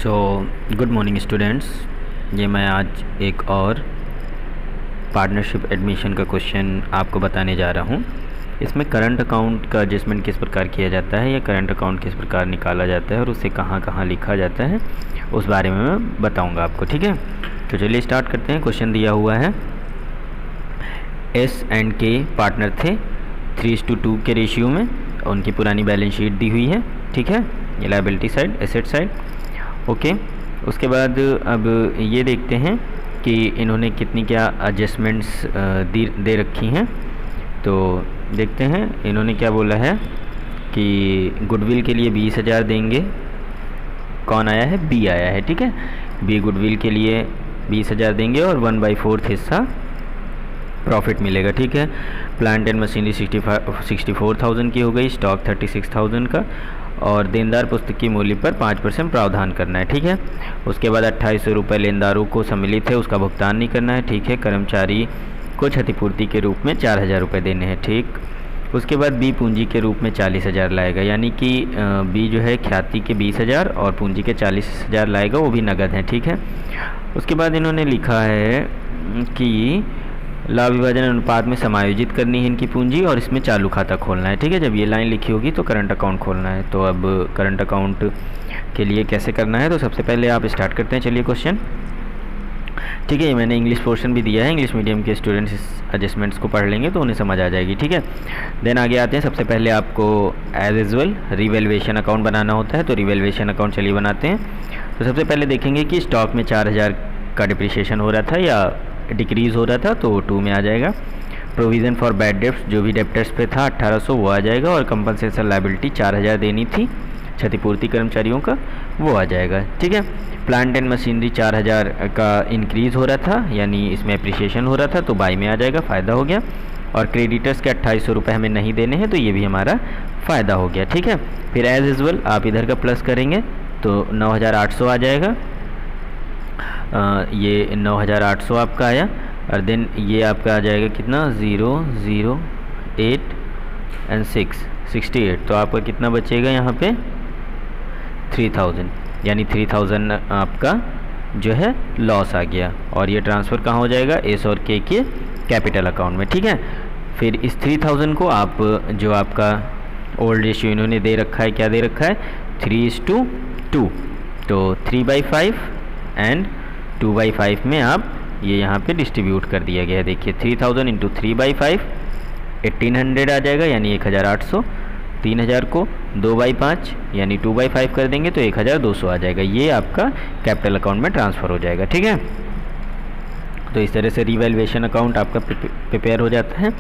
So good morning students. ये मैं आज एक और पार्टनरशिप एडमिशन का क्वेश्चन आपको बताने जा रहा हूँ। इसमें करंट अकाउंट का एडजस्टमेंट किस प्रकार किया जाता है या करंट अकाउंट किस प्रकार निकाला जाता है और उसे कहाँ कहाँ लिखा जाता है उस बारे में मैं बताऊँगा आपको। ठीक है, तो चलिए स्टार्ट करते हैं। क्वेश्चन दिया हुआ है एस एंड के पार्टनर थे 3:2 के रेशियो में। उनकी पुरानी बैलेंस शीट दी हुई है। ठीक है, ये liability side, asset side. Okay, उसके बाद अब ये देखते हैं कि इन्होंने कितनी क्या एडजस्टमेंट्स दे रखी हैं। तो देखते हैं इन्होंने क्या बोला है कि गुडविल के लिए 20,000 देंगे। कौन आया है? बी आया है। ठीक है, बी गुडविल के लिए 20,000 देंगे और 1/4 हिस्सा प्रॉफिट मिलेगा। ठीक है, प्लांट एंड मशीनरी 64,000 की हो गई, स्टॉक 36,000 का, और देनदार पुस्तक की मूल्य पर 5% प्रावधान करना है। ठीक है, उसके बाद 2800 रुपये लेनदारों को सम्मिलित है, उसका भुगतान नहीं करना है। ठीक है, कर्मचारी को क्षतिपूर्ति के रूप में 4,000 रुपये देने हैं। ठीक, उसके बाद बी पूंजी के रूप में 40,000 लाएगा, यानी कि बी जो है ख्याति के 20,000 और पूंजी के 40,000 लाएगा, वो भी नगद है। ठीक है, उसके बाद इन्होंने लिखा है कि लाभ विभाजन अनुपात में समायोजित करनी है इनकी पूंजी और इसमें चालू खाता खोलना है। ठीक है, जब ये लाइन लिखी होगी तो करंट अकाउंट खोलना है। तो अब करंट अकाउंट के लिए कैसे करना है, तो सबसे पहले आप स्टार्ट करते हैं। चलिए क्वेश्चन। ठीक है, ये मैंने इंग्लिश पोर्शन भी दिया है, इंग्लिश मीडियम के स्टूडेंट्स इस एडजस्टमेंट्स को पढ़ लेंगे तो उन्हें समझ आ जाएगी। ठीक है, देन आगे आते हैं। सबसे पहले आपको एज यूजुअल रिवैल्यूएशन अकाउंट बनाना होता है। तो रिवैल्यूएशन अकाउंट चलिए बनाते हैं। तो सबसे पहले देखेंगे कि स्टॉक में 4,000 का डिप्रिसिएशन हो रहा था या डिक्रीज़ हो रहा था, तो 2 में आ जाएगा। प्रोविज़न फॉर बैड डेप्ट्स जो भी डेप्टर्स पे था 1,800 वो आ जाएगा, और कंपनसेशन लायबिलिटी 4,000 देनी थी क्षतिपूर्ति कर्मचारियों का, वो आ जाएगा। ठीक है, प्लांट एंड मशीनरी 4,000 का इंक्रीज़ हो रहा था, यानी इसमें अप्रिसिएशन हो रहा था, तो बाई में आ जाएगा, फ़ायदा हो गया। और क्रेडिटर्स के 2,800 रुपये हमें नहीं देने हैं, तो ये भी हमारा फ़ायदा हो गया। ठीक है, फिर एज यूजुअल आप इधर का प्लस करेंगे तो 9,800 आ जाएगा। ये 9,800 आपका आया, और देन ये आपका आ जाएगा कितना, 0, 0, 8 एंड 6, 68। तो आपका कितना बचेगा यहाँ पे 3,000, यानी 3,000 आपका जो है लॉस आ गया, और ये ट्रांसफ़र कहाँ हो जाएगा, एस और के कैपिटल अकाउंट में। ठीक है, फिर इस 3,000 को आप जो आपका ओल्ड रेशियो इन्होंने दे रखा है, क्या दे रखा है, 3:2, तो 3/5 एंड 2/5 में आप ये यहाँ पे डिस्ट्रीब्यूट कर दिया गया है। देखिए 3,000 इंटू 3/5 1,800 आ जाएगा, यानी 1,800। 3,000 को 2/5 यानी 2/5 कर देंगे तो 1,200 आ जाएगा। ये आपका कैपिटल अकाउंट में ट्रांसफ़र हो जाएगा। ठीक है, तो इस तरह से रिवैल्यूएशन अकाउंट आपका प्रिपेयर हो जाता है,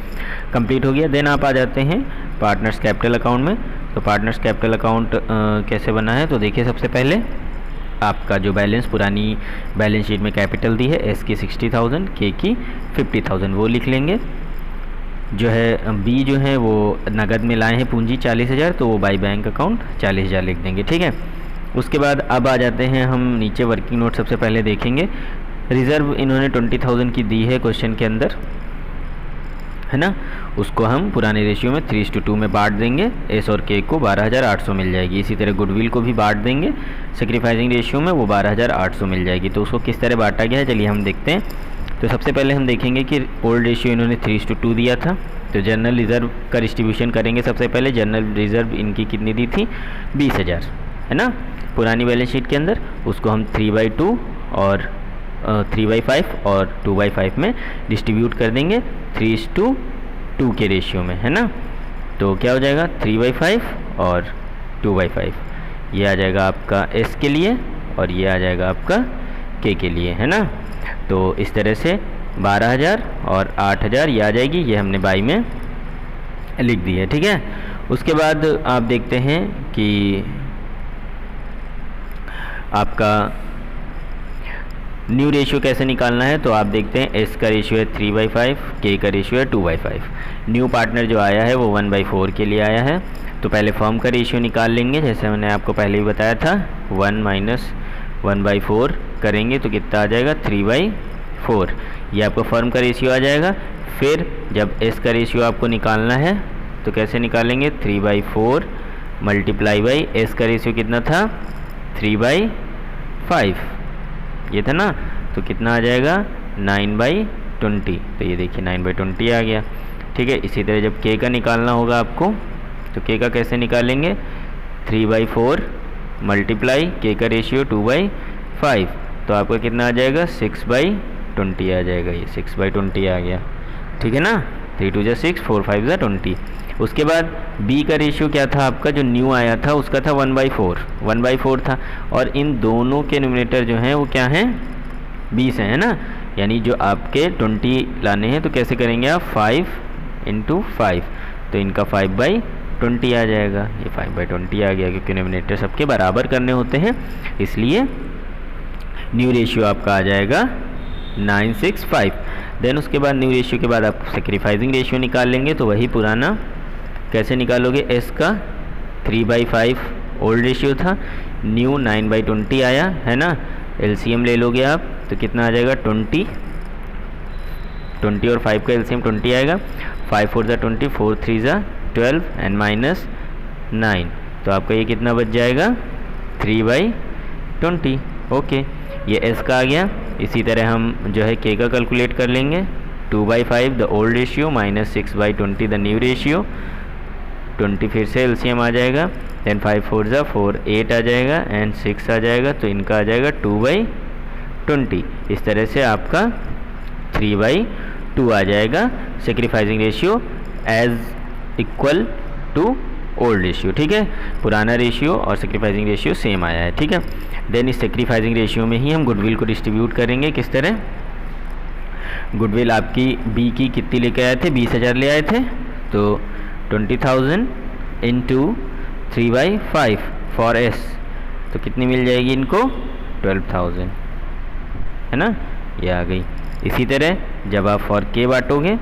कंप्लीट हो गया। देन आप आ जाते हैं पार्टनर्स कैपिटल अकाउंट में। तो पार्टनर्स कैपिटल अकाउंट कैसे बना है, तो देखिए सबसे पहले आपका जो बैलेंस पुरानी बैलेंस शीट में कैपिटल दी है, एस की 60,000, के की 50,000 वो लिख लेंगे। जो है बी जो है वो नगद में लाए हैं पूंजी 40,000, तो वो बाई बैंक अकाउंट 40,000 लिख देंगे। ठीक है, उसके बाद अब आ जाते हैं हम नीचे वर्किंग नोट सबसे पहले देखेंगे। रिज़र्व इन्होंने 20,000 की दी है क्वेश्चन के अंदर, है ना, उसको हम पुराने रेशियो में 3:2 में बांट देंगे। एस और के को 12,800 मिल जाएगी। इसी तरह गुडविल को भी बांट देंगे सेक्रीफाइसिंग रेशियो में, वो 12,800 मिल जाएगी। तो उसको किस तरह बांटा गया है चलिए हम देखते हैं। तो सबसे पहले हम देखेंगे कि ओल्ड रेशियो इन्होंने 3:2 दिया था, तो जनरल रिज़र्व का डिस्ट्रीब्यूशन करेंगे। सबसे पहले जनरल रिज़र्व इनकी कितनी दी थी, 20,000, है ना, पुरानी बैलेंस शीट के अंदर। उसको हम 3/2 और 3/5 और 2/5 में डिस्ट्रीब्यूट कर देंगे 3:2 के रेशियो में, है ना। तो क्या हो जाएगा, 3/5 और 2/5। ये आ जाएगा आपका एस के लिए और ये आ जाएगा आपका के लिए, है ना। तो इस तरह से 12,000 और 8,000 ये आ जाएगी, ये हमने बाई में लिख दी है। ठीक है, उसके बाद आप देखते हैं कि आपका न्यू रेशियो कैसे निकालना है। तो आप देखते हैं एस का रेशियो है 3/5, के का रेशियो है 2/5। न्यू पार्टनर जो आया है वो 1/4 के लिए आया है। तो पहले फर्म का रेशियो निकाल लेंगे, जैसे मैंने आपको पहले ही बताया था, 1 - 1/4 करेंगे तो कितना आ जाएगा, 3/4। ये आपका फर्म का रेशियो आ जाएगा। फिर जब एस का रेशियो आपको निकालना है तो कैसे निकालेंगे, 3/4 मल्टीप्लाई बाई एस का रेशियो कितना था, 3/5, 5, ये था ना, तो कितना आ जाएगा 9/20। तो ये देखिए 9/20 आ गया। ठीक है, इसी तरह जब k का निकालना होगा आपको, तो k का कैसे निकालेंगे, 3/4 मल्टीप्लाई k का रेशियो 2/5, तो आपका कितना आ जाएगा 6/20 आ जाएगा। ये 6/20 आ गया। ठीक है ना, 3 2 6, 4 5 20। उसके बाद b का रेशियो क्या था आपका, जो न्यू आया था उसका था 1/4 था, और इन दोनों के न्यूमरेटर जो हैं वो क्या हैं, 20 है ना, यानी जो आपके 20 लाने हैं तो कैसे करेंगे आप, 5 × 5, तो इनका 5/20 आ जाएगा। ये 5/20 आ गया, क्योंकि न्यूमरेटर सबके बराबर करने होते हैं, इसलिए न्यू रेशियो आपका आ जाएगा 965। देन उसके बाद न्यू रेशियो के बाद आप सेक्रीफाइसिंग रेशियो निकाल लेंगे, तो वही पुराना कैसे निकालोगे, s का 3/5 ओल्ड रेशियो था, न्यू 9/20 आया है ना, एलसीएम ले लोगे आप तो कितना आ जाएगा 20 और 5 का एलसीएम 20 आएगा, 5 4 20, 4 3 12 एंड -9, तो आपका ये कितना बच जाएगा 3/20। ओके, ये s का आ गया। इसी तरह हम जो है k का कैलकुलेट कर लेंगे, 2/5 the old ratio minus 6/20 the new ratio, 20 फिर से एलसीएम आ जाएगा, देन 5 4 4 8 आ जाएगा एंड 6 आ जाएगा, तो इनका आ जाएगा 2/20। इस तरह से आपका 3/2 आ जाएगा sacrificing ratio as equal to old ratio. ठीक है, पुराना रेशियो और सेक्रीफाइसिंग रेशियो सेम आया है। ठीक है, देन इस सेक्रीफाइसिंग रेशियो में ही हम गुडविल को डिस्ट्रीब्यूट करेंगे। किस तरह, गुडविल आपकी बी की कितनी लेके आए थे, 20,000 ले आए थे, तो 20,000 × 3/5 फॉर s, तो कितनी मिल जाएगी इनको 12,000, है ना, ये आ गई। इसी तरह जब आप फॉर k बांटोगे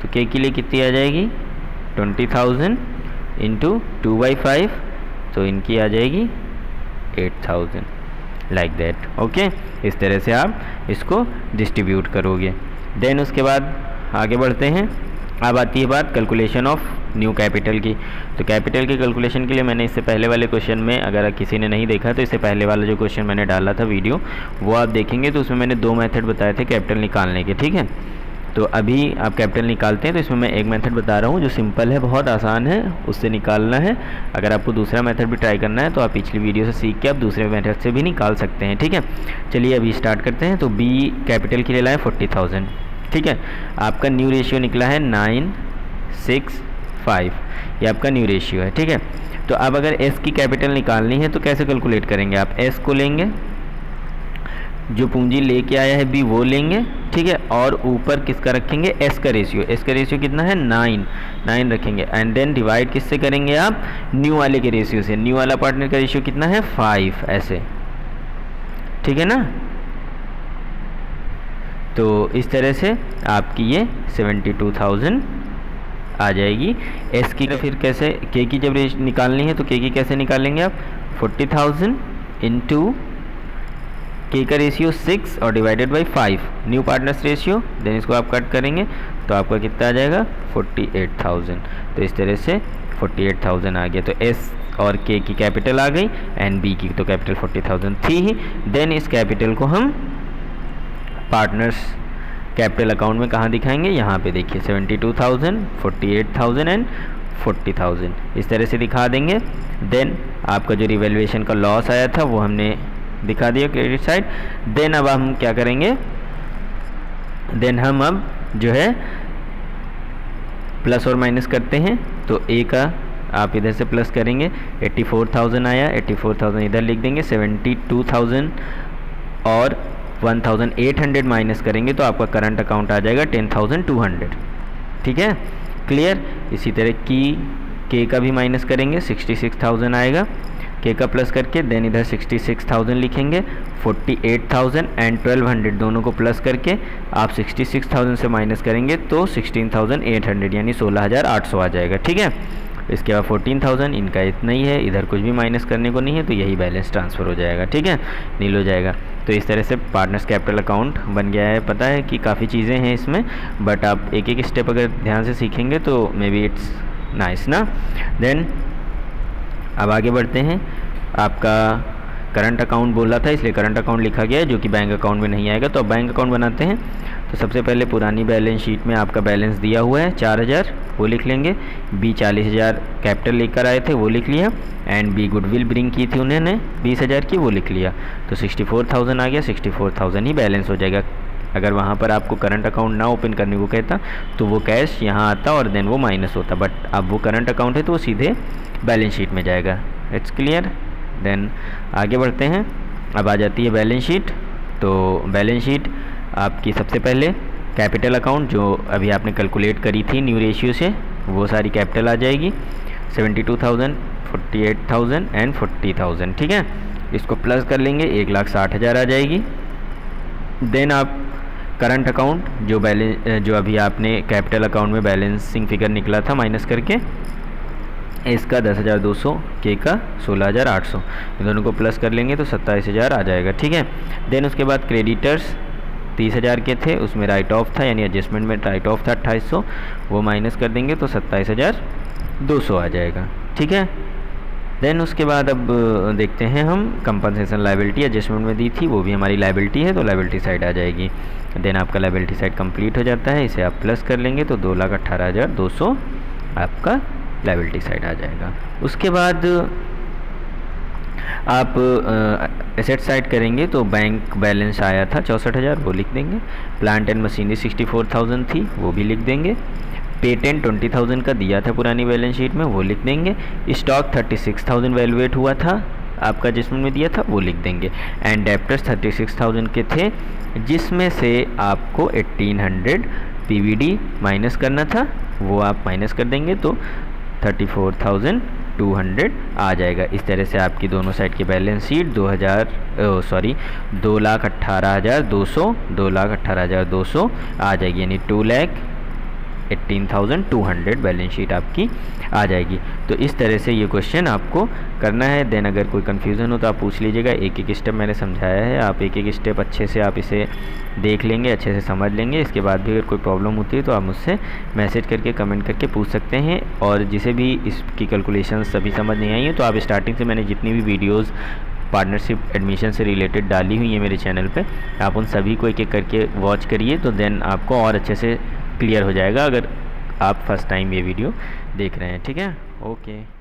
तो k के लिए कितनी आ जाएगी 20,000 × 2/5, तो इनकी आ जाएगी 8,000, लाइक दैट। ओके, इस तरह से आप इसको डिस्ट्रीब्यूट करोगे। देन उसके बाद आगे बढ़ते हैं। अब आती है बात कैलकुलेशन ऑफ न्यू कैपिटल की। तो कैपिटल के कैलकुलेशन के लिए मैंने इससे पहले वाले क्वेश्चन में, अगर किसी ने नहीं देखा तो इससे पहले वाला जो क्वेश्चन मैंने डाला था वीडियो, वो आप देखेंगे, तो उसमें मैंने 2 मेथड बताए थे कैपिटल निकालने के। ठीक है, तो अभी आप कैपिटल निकालते हैं, तो इसमें मैं एक मेथड बता रहा हूँ जो सिंपल है, बहुत आसान है, उससे निकालना है। अगर आपको दूसरा मेथड भी ट्राई करना है तो आप पिछली वीडियो से सीख के आप दूसरे मेथड से भी निकाल सकते हैं। ठीक है, चलिए अभी स्टार्ट करते हैं। तो बी कैपिटल के लिए लाए 40,000। ठीक है, आपका न्यू रेशियो निकला है 965, ये आपका न्यू रेशियो है। ठीक है, तो अब अगर एस की कैपिटल निकालनी है तो कैसे कैलकुलेट करेंगे, आप एस को लेंगे, जो पूंजी लेके आया है बी वो लेंगे। ठीक है, और ऊपर किसका रखेंगे, एस का रेशियो। एस का रेशियो कितना है 9 रखेंगे, एंड देन डिवाइड किससे करेंगे आप, न्यू वाले के रेशियो से। न्यू वाला पार्टनर का रेशियो कितना है 5, ऐसे। ठीक है ना, तो इस तरह से आपकी ये 72,000 आ जाएगी। एस की फिर कैसे, के की जब निकालनी है तो के की कैसे निकालेंगे आप, 40,000 × के का रेशियो 6 और divided by 5, new partners ratio, then इसको आप कट करेंगे तो आपका कितना आ जाएगा 48,000। तो इस तरह से 48,000 आ गया। तो एस और के की कैपिटल आ गई एंड बी की तो कैपिटल 40,000 थी ही। देन इस कैपिटल को हम पार्टनर्स कैपिटल अकाउंट में कहाँ दिखाएंगे, यहाँ पे देखिए 72,000, 48,000 एंड 40,000, इस तरह से दिखा देंगे। देन आपका जो रिवैल्यूएशन का लॉस आया था वो हमने दिखा दिया क्रेडिट साइड। देन अब हम क्या करेंगे, देन हम अब जो है प्लस और माइनस करते हैं। तो ए का आप इधर से प्लस करेंगे, 84,000 आया, 84,000 इधर लिख देंगे, 72,000 और 1,800 माइनस करेंगे तो आपका करंट अकाउंट आ जाएगा 10,200। ठीक है, क्लियर। इसी तरह की के का भी माइनस करेंगे, 66,000 आएगा, के का प्लस करके देन इधर 66,000 लिखेंगे, 48,000 एंड 1,200 दोनों को प्लस करके आप 66,000 से माइनस करेंगे तो 16,800 यानी 16,800 आ जाएगा। ठीक है, इसके बाद 14,000 इनका इतना ही है, इधर कुछ भी माइनस करने को नहीं है, तो यही बैलेंस ट्रांसफ़र हो जाएगा। ठीक है, नील हो जाएगा। तो इस तरह से पार्टनर्स कैपिटल अकाउंट बन गया है। पता है कि काफ़ी चीज़ें हैं इसमें, बट आप एक एक स्टेप अगर ध्यान से सीखेंगे तो मे बी इट्स नाइस ना। देन अब आगे बढ़ते हैं। आपका करंट अकाउंट बोला था इसलिए करंट अकाउंट लिखा गया है, जो कि बैंक अकाउंट में नहीं आएगा। तो अब बैंक अकाउंट बनाते हैं। तो सबसे पहले पुरानी बैलेंस शीट में आपका बैलेंस दिया हुआ है 4000, वो लिख लेंगे। बी 40,000 कैपिटल लेकर आए थे, वो लिख लिया। एंड बी गुडविल ब्रिंग की थी उन्होंने 20,000 की, वो लिख लिया। तो 64,000 आ गया, 64,000 ही बैलेंस हो जाएगा। अगर वहाँ पर आपको करंट अकाउंट ना ओपन करने को कहता तो वो कैश यहाँ आता और देन वो माइनस होता, बट अब वो करंट अकाउंट है तो वो सीधे बैलेंस शीट में जाएगा। It's clear. देन आगे बढ़ते हैं। अब आ जाती है बैलेंस शीट। तो बैलेंस शीट आपकी सबसे पहले कैपिटल अकाउंट जो अभी आपने कैलकुलेट करी थी न्यू रेशियो से, वो सारी कैपिटल आ जाएगी। 72,000, 48,000 एंड 40,000, ठीक है। इसको प्लस कर लेंगे, 1,60,000 आ जाएगी। देन आप करंट अकाउंट जो अभी आपने कैपिटल अकाउंट में बैलेंसिंग फिगर निकला था माइनस करके, इसका 10,200 के का 16,800, इन दोनों को प्लस कर लेंगे तो 27,000 आ जाएगा, ठीक है। देन उसके बाद क्रेडिटर्स 30,000 के थे, उसमें राइट ऑफ था यानी एडजस्टमेंट में राइट ऑफ था 2800, वो माइनस कर देंगे तो 27,200 आ जाएगा, ठीक है। देन उसके बाद अब देखते हैं हम कंपनसेशन लायबिलिटी एडजस्टमेंट में दी थी, वो भी हमारी लायबिलिटी है तो लायबिलिटी साइड आ जाएगी। देन आपका लायबिलिटी साइड कंप्लीट हो जाता है, इसे आप प्लस कर लेंगे तो 2,18,200 आपका लायबिलिटी साइड आ जाएगा। उसके बाद आप एसेट साइड करेंगे तो बैंक बैलेंस आया था 64,000, वो लिख देंगे। प्लांट एंड मशीनरी 64,000 थी, वो भी लिख देंगे। पेटेंट 20,000 का दिया था पुरानी बैलेंस शीट में, वो लिख देंगे। स्टॉक 36,000 वैल्यूएट हुआ था आपका जिसमें में दिया था, वो लिख देंगे। एंड डेप्टर्स 36,000 के थे, जिसमें से आपको 1,800 पीवीडी माइनस करना था, वो आप माइनस कर देंगे तो 34,200 आ जाएगा। इस तरह से आपकी दोनों साइड की बैलेंस शीट 2,18,200 आ जाएगी, यानी 2,18,200 बैलेंस शीट आपकी आ जाएगी। तो इस तरह से ये क्वेश्चन आपको करना है। देन अगर कोई कन्फ्यूज़न हो तो आप पूछ लीजिएगा, एक एक स्टेप मैंने समझाया है, आप एक एक स्टेप अच्छे से आप इसे देख लेंगे, अच्छे से समझ लेंगे। इसके बाद भी अगर कोई प्रॉब्लम होती है तो आप मुझसे मैसेज करके कमेंट करके पूछ सकते हैं। और जिसे भी इसकी कैलकुलेशन अभी समझ नहीं आई है तो आप स्टार्टिंग से मैंने जितनी भी वीडियोज़ पार्टनरशिप एडमिशन से रिलेटेड डाली हुई है मेरे चैनल पे, आप उन सभी को एक एक करके वॉच करिए, तो देन आपको और अच्छे से क्लियर हो जाएगा अगर आप फर्स्ट टाइम ये वीडियो देख रहे हैं, ठीक है। ओके।